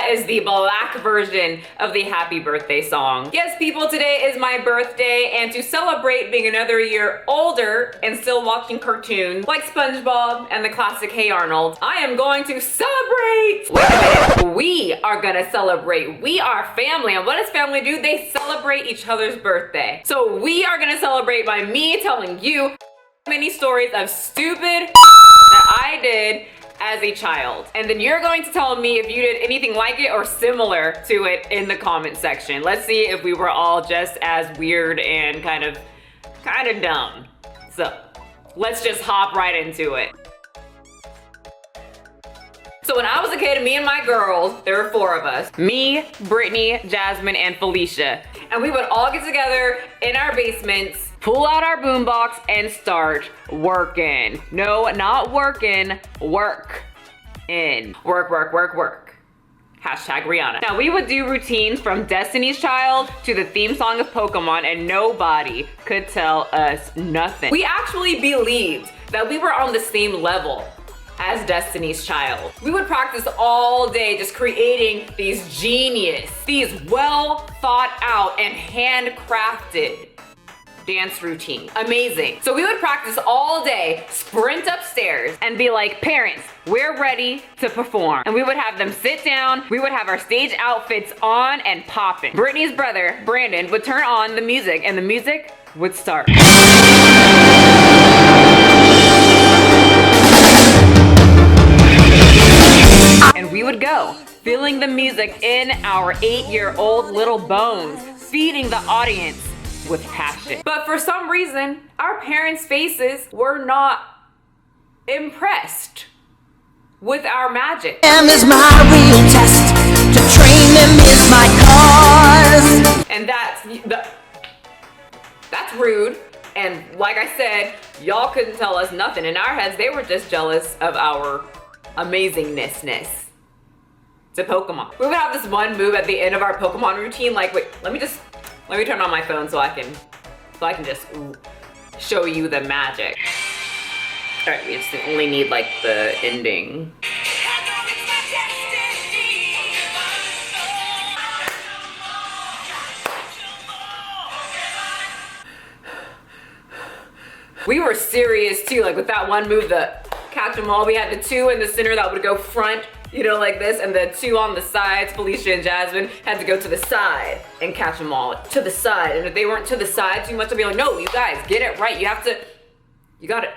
is the black version of the happy birthday song. Yes, people, today is my birthday, and to celebrate being another year older and still watching cartoons like SpongeBob and the classic Hey Arnold, I am going to celebrate! Wait a minute, we are gonna celebrate. We are family, and what does family do? They celebrate each other's birthday. So we are gonna celebrate by me telling you many stories of stupid that I did as a child. And then you're going to tell me if you did anything like it or similar to it in the comment section. Let's see if we were all just as weird and kind of dumb. So let's just hop right into it. So when I was a kid, me and my girls, there were 4 of us. Me, Brittany, Jasmine, and Felicia. And we would all get together in our basements, pull out our boombox, and start working. No, not working, work. Work, work, work, work. Hashtag Rihanna. Now we would do routines from Destiny's Child to the theme song of Pokemon, and nobody could tell us nothing. We actually believed that we were on the same level as Destiny's Child. We would practice all day just creating these well thought out and handcrafted dance routine. Amazing. So we would practice all day, sprint upstairs, and be like, parents, we're ready to perform. And we would have them sit down, we would have our stage outfits on and popping. Brittany's brother, Brandon, would turn on the music, and the music would start. And we would go, feeling the music in our 8-year-old little bones, feeding the audience with passion. But for some reason, our parents' faces were not impressed with our magic. Is my real test. To train them is my cause. And that's rude. And like I said, y'all couldn't tell us nothing. In our heads, they were just jealous of our amazingness to Pokemon. We would have this one move at the end of our Pokemon routine, like, wait, let me turn on my phone so I can just show you the magic. All right, we just only need like the ending. We were serious too, like with that one move, the catch 'em all. We had the 2 in the center that would go front, you know, like this, and the 2 on the sides. Felicia and Jasmine had to go to the side and catch them all to the side. And if they weren't to the side too much, I'd be like, no, you guys, get it right. You gotta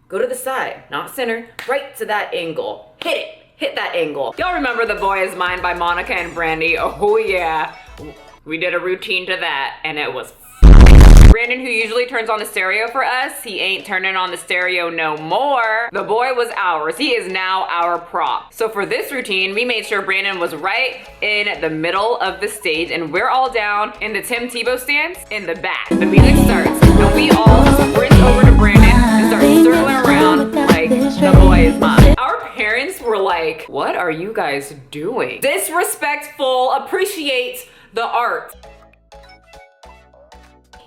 go to the side, not center, right to that angle. Hit that angle. Y'all remember The Boy Is Mine by Monica and Brandy? Oh yeah, we did a routine to that, and it was Brandon, who usually turns on the stereo for us, he ain't turning on the stereo no more. The boy was ours. He is now our prop. So for this routine, we made sure Brandon was right in the middle of the stage, and we're all down in the Tim Tebow stance in the back. The music starts, and we all sprint over to Brandon and start circling around like the boy is mine. Our parents were like, what are you guys doing? Disrespectful, appreciate the art.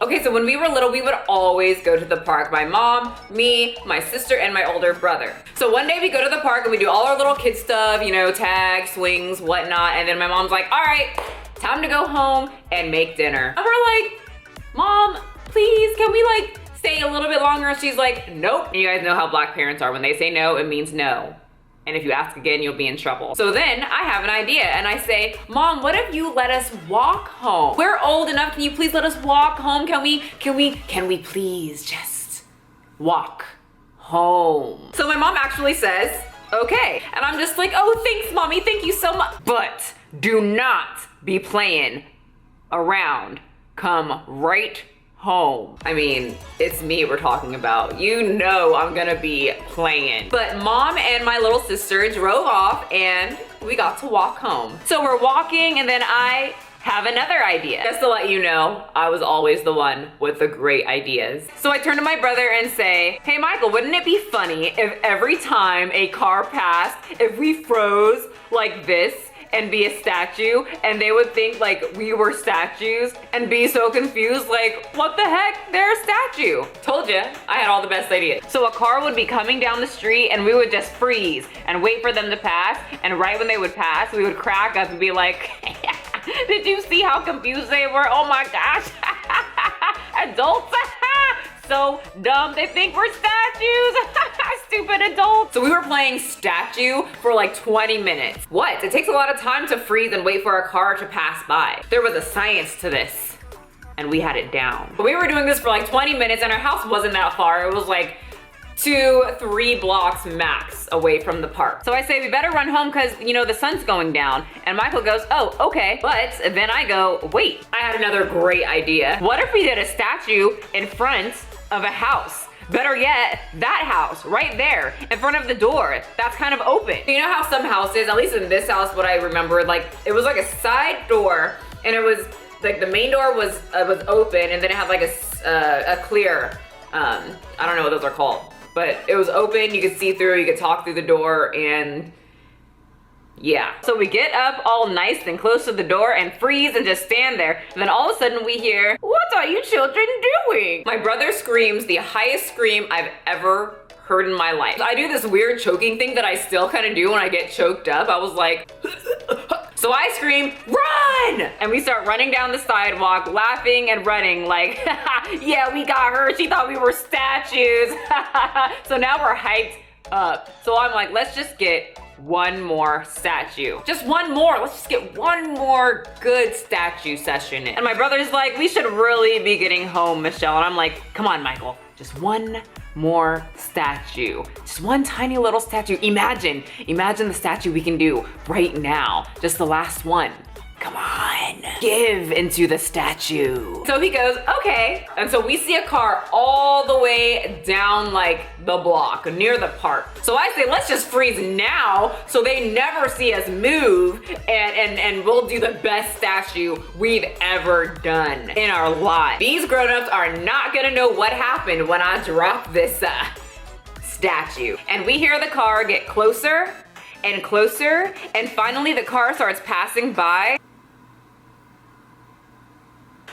Okay, so when we were little, we would always go to the park. My mom, me, my sister, and my older brother. So one day we go to the park and we do all our little kid stuff, you know, tag, swings, whatnot. And then my mom's like, all right, time to go home and make dinner. And we're like, Mom, please, can we like stay a little bit longer? And she's like, nope. And you guys know how Black parents are. When they say no, it means no. And if you ask again, you'll be in trouble. So then I have an idea and I say, Mom, what if you let us walk home? We're old enough, can you please let us walk home? Can we please just walk home? So my mom actually says, okay. And I'm just like, oh, thanks, Mommy, thank you so much. But do not be playing around. Come right home. I mean, it's me we're talking about. You know I'm gonna be playing. But Mom and my little sister drove off and we got to walk home. So we're walking and then I have another idea. Just to let you know, I was always the one with the great ideas. So I turn to my brother and say, hey Michael, wouldn't it be funny if every time a car passed, if we froze like this and be a statue, and they would think like we were statues and be so confused, like, what the heck? They're a statue. Told you, I had all the best ideas. So a car would be coming down the street and we would just freeze and wait for them to pass, and right when they would pass, we would crack up and be like, did you see how confused they were? Oh my gosh. Adults. So dumb, they think we're statues. Stupid adults. So we were playing statue for like 20 minutes. What? It takes a lot of time to freeze and wait for a car to pass by. There was a science to this, and we had it down. But we were doing this for like 20 minutes, and our house wasn't that far. It was like 2-3 blocks max away from the park. So I say we better run home because, you know, the sun's going down. And Michael goes, oh, okay. But then I go, wait, I had another great idea. What if we did a statue in front of a house? Better yet, that house right there in front of the door that's kind of open. You know how some houses, at least in this house, what I remember, like it was like a side door, and it was like the main door was open, and then it had like a clear, I don't know what those are called, but it was open. You could see through, you could talk through the door, and yeah. So we get up all nice and close to the door and freeze and just stand there. And then all of a sudden we hear, what are you children doing? My brother screams the highest scream I've ever heard in my life. I do this weird choking thing that I still kind of do when I get choked up. I was like, so I scream, run! And we start running down the sidewalk, laughing and running like, yeah, we got her. She thought we were statues. So now we're hyped up. So I'm like, let's just get one more statue. Just one more. Let's just get one more good statue session in. And my brother's like, we should really be getting home, Michelle. And I'm like, come on, Michael. Just one more statue. Just one tiny little statue. Imagine the statue we can do right now. Just the last one. Come on, give into the statue. So he goes, okay. And so we see a car all the way down like the block near the park. So I say, let's just freeze now so they never see us move, and we'll do the best statue we've ever done in our life. These grown-ups are not gonna know what happened when I drop this statue. And we hear the car get closer and closer, and finally the car starts passing by.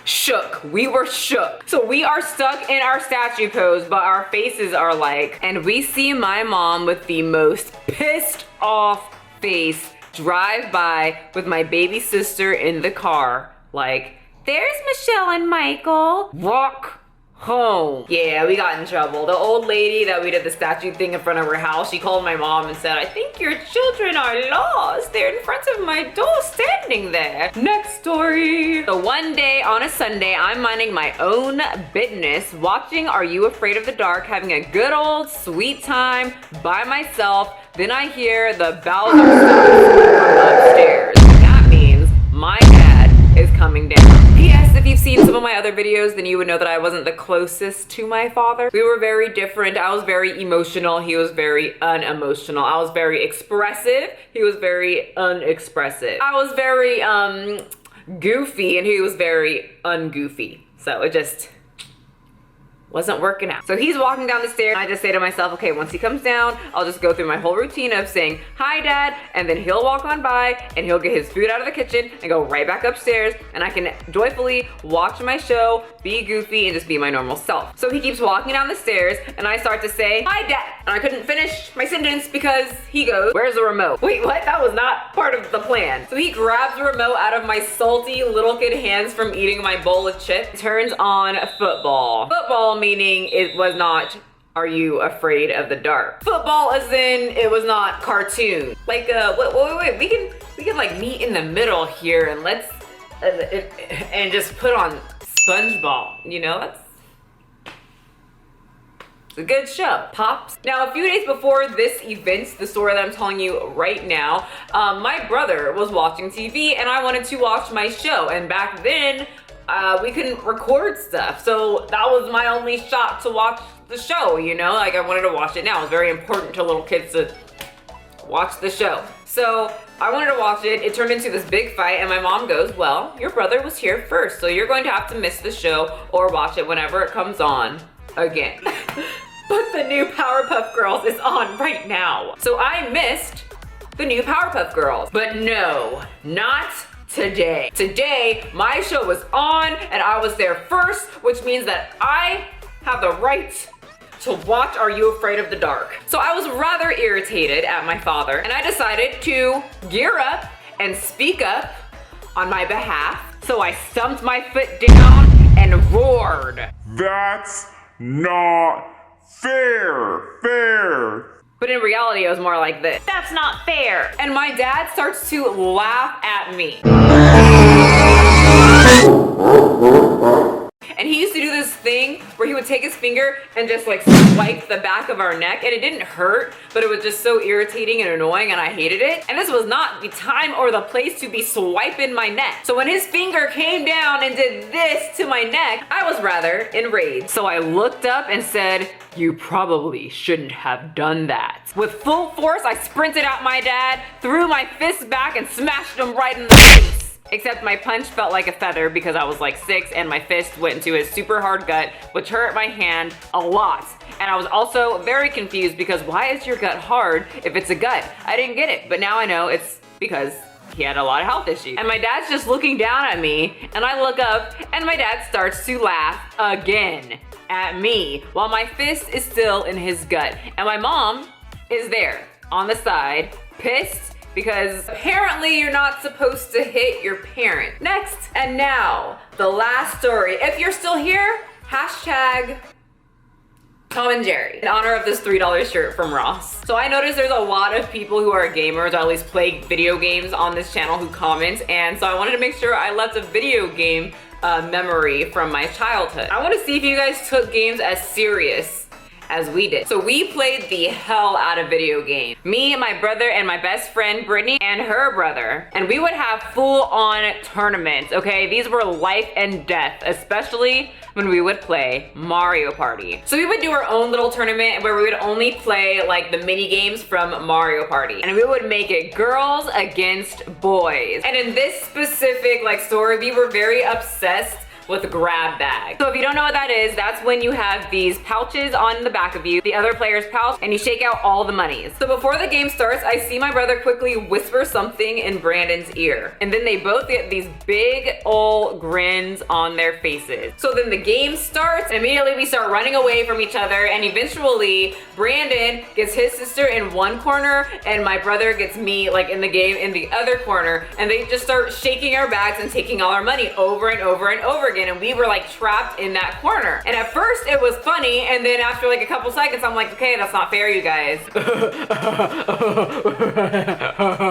Shook. We were shook. So we are stuck in our statue pose, but our faces are like, and we see my mom with the most pissed off face drive by with my baby sister in the car, like, there's Michelle and Michael. Walk home. Yeah, we got in trouble. The old lady that we did the statue thing in front of her house, she called my mom and said, I think your children are lost. They're in front of my door standing there. Next story. So one day on a Sunday, I'm minding my own business, watching Are You Afraid of the Dark, having a good old sweet time by myself. Then I hear the Bowser from upstairs. That means my dad is coming down. P.S. If you've seen some of my other videos, then you would know that I wasn't the closest to my father. We were very different. I was very emotional. He was very unemotional. I was very expressive. He was very unexpressive. I was very goofy, and he was very ungoofy. So it just wasn't working out. So he's walking down the stairs, and I just say to myself, okay, once he comes down, I'll just go through my whole routine of saying, hi, Dad, and then he'll walk on by, and he'll get his food out of the kitchen, and go right back upstairs, and I can joyfully watch my show, be goofy, and just be my normal self. So he keeps walking down the stairs, and I start to say, hi, Dad, and I couldn't finish my sentence because he goes, where's the remote? Wait, what? That was not part of the plan. So he grabs the remote out of my salty little kid hands from eating my bowl of chips, turns on football. Football meaning it was not Are You Afraid of the Dark. Football as in it was not cartoon. Like wait, we can like meet in the middle here, and let's and just put on SpongeBob, you know? That's it's a good show. Pops. Now, a few days before this event, the story that I'm telling you right now, my brother was watching TV, and I wanted to watch my show, and back then we couldn't record stuff, so that was my only shot to watch the show, you know? Like, I wanted to watch it now. It was very important to little kids to watch the show. So I wanted to watch it. It turned into this big fight, and my mom goes, well, your brother was here first, so you're going to have to miss the show or watch it whenever it comes on again. But the new Powerpuff Girls is on right now. So I missed the new Powerpuff Girls. But no, not today. Today, my show was on and I was there first, which means that I have the right to watch Are You Afraid of the Dark? So I was rather irritated at my father and I decided to gear up and speak up on my behalf. So I stumped my foot down and roared. That's not fair. But in reality, it was more like this. That's not fair. And my dad starts to laugh at me. And he used to do this thing where he would take his finger and just like swipe the back of our neck. And it didn't hurt, but it was just so irritating and annoying and I hated it. And this was not the time or the place to be swiping my neck. So when his finger came down and did this to my neck, I was rather enraged. So I looked up and said, "You probably shouldn't have done that." With full force, I sprinted at my dad, threw my fist back and smashed him right in the face. Except my punch felt like a feather because I was like 6 and my fist went into his super hard gut, which hurt my hand a lot. And I was also very confused because why is your gut hard if it's a gut? I didn't get it, but now I know it's because he had a lot of health issues. And my dad's just looking down at me and I look up and my dad starts to laugh again at me while my fist is still in his gut. And my mom is there on the side, pissed, because apparently you're not supposed to hit your parent. Next, and now, the last story. If you're still here, hashtag Tom and Jerry in honor of this $3 shirt from Ross. So I noticed there's a lot of people who are gamers or at least play video games on this channel who comment, and so I wanted to make sure I left a video game memory from my childhood. I want to see if you guys took games as serious as we did. So we played the hell out of video games. Me, my brother, and my best friend Brittany and her brother. And we would have full-on tournaments, okay? These were life and death, especially when we would play Mario Party. So we would do our own little tournament where we would only play like the mini games from Mario Party. And we would make it girls against boys. And in this specific like story, we were very obsessed with a grab bag. So if you don't know what that is, that's when you have these pouches on the back of you, the other player's pouch, and you shake out all the monies. So before the game starts, I see my brother quickly whisper something in Brandon's ear. And then they both get these big old grins on their faces. So then the game starts, and immediately we start running away from each other, and eventually Brandon gets his sister in one corner, and my brother gets me like in the game in the other corner, and they just start shaking our bags and taking all our money over and over and over again. And we were like trapped in that corner. And at first it was funny, and then after like a couple seconds I'm like, okay, that's not fair, you guys.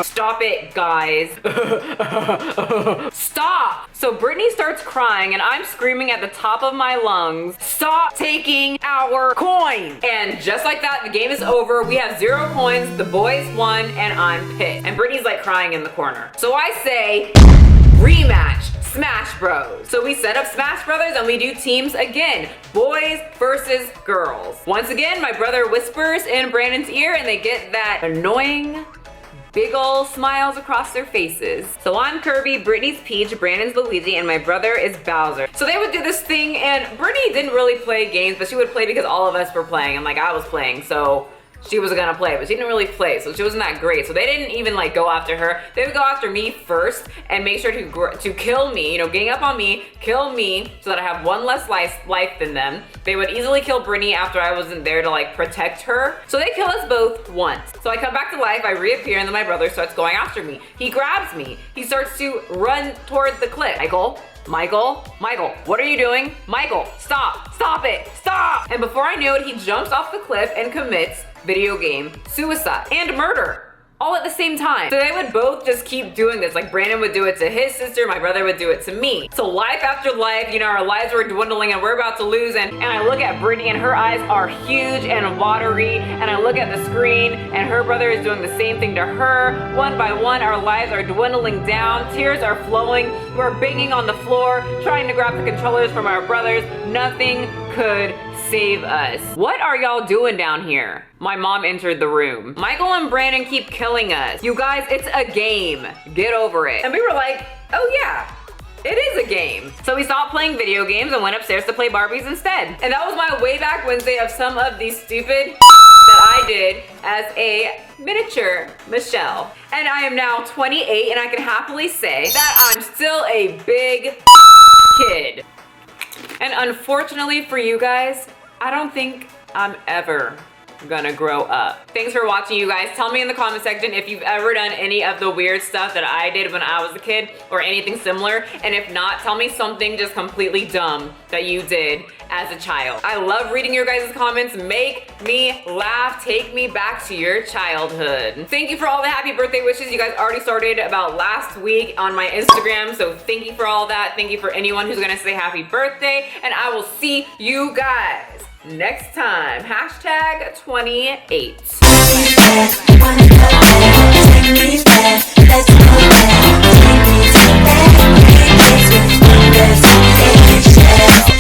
Stop it, guys. Stop. So Brittany starts crying and I'm screaming at the top of my lungs, stop taking our coin. And just like that, the game is over. We have 0 coins, the boys won, and I'm pissed. And Brittany's like crying in the corner. So I say, rematch. Smash Bros. So we set up Smash Brothers and we do teams again. Boys versus girls. Once again, my brother whispers in Brandon's ear and they get that annoying big ol' smiles across their faces. So I'm Kirby, Brittany's Peach, Brandon's Luigi, and my brother is Bowser. So they would do this thing, and Brittany didn't really play games, but she would play because all of us were playing and like I was playing, so she was gonna play, but she didn't really play, so she wasn't that great. So they didn't even like go after her. They would go after me first and make sure to kill me, you know, gang up on me, kill me so that I have one less life than them. They would easily kill Brittany after I wasn't there to like protect her. So they kill us both once. So I come back to life, I reappear, and then my brother starts going after me. He grabs me. He starts to run toward the cliff. Michael, what are you doing? Michael, stop it, stop! And before I knew it, he jumps off the cliff and commits video game suicide and murder all at the same time. So they would both just keep doing this. Like Brandon would do it to his sister, my brother would do it to me. So life after life, you know, our lives were dwindling and we're about to lose, and I look at Brittany and her eyes are huge and watery, and I look at the screen and her brother is doing the same thing to her. One by one, our lives are dwindling down, tears are flowing, we're banging on the floor, trying to grab the controllers from our brothers. Nothing could save us. What are y'all doing down here? My mom entered the room. Michael and Brandon keep killing us. You guys, it's a game. Get over it. And we were like, oh yeah, it is a game. So we stopped playing video games and went upstairs to play Barbies instead. And that was my way back Wednesday of some of these stupid that I did as a miniature Michelle. And I am now 28 and I can happily say that I'm still a big kid. And unfortunately for you guys, I don't think I'm ever gonna grow up. Thanks for watching, you guys. Tell me in the comment section if you've ever done any of the weird stuff that I did when I was a kid or anything similar. And if not, tell me something just completely dumb that you did as a child. I love reading your guys' comments. Make me laugh. Take me back to your childhood. Thank you for all the happy birthday wishes you guys already started about last week on my Instagram. So thank you for all that. Thank you for anyone who's gonna say happy birthday. And I will see you guys next time. Hashtag 28. Let's go there.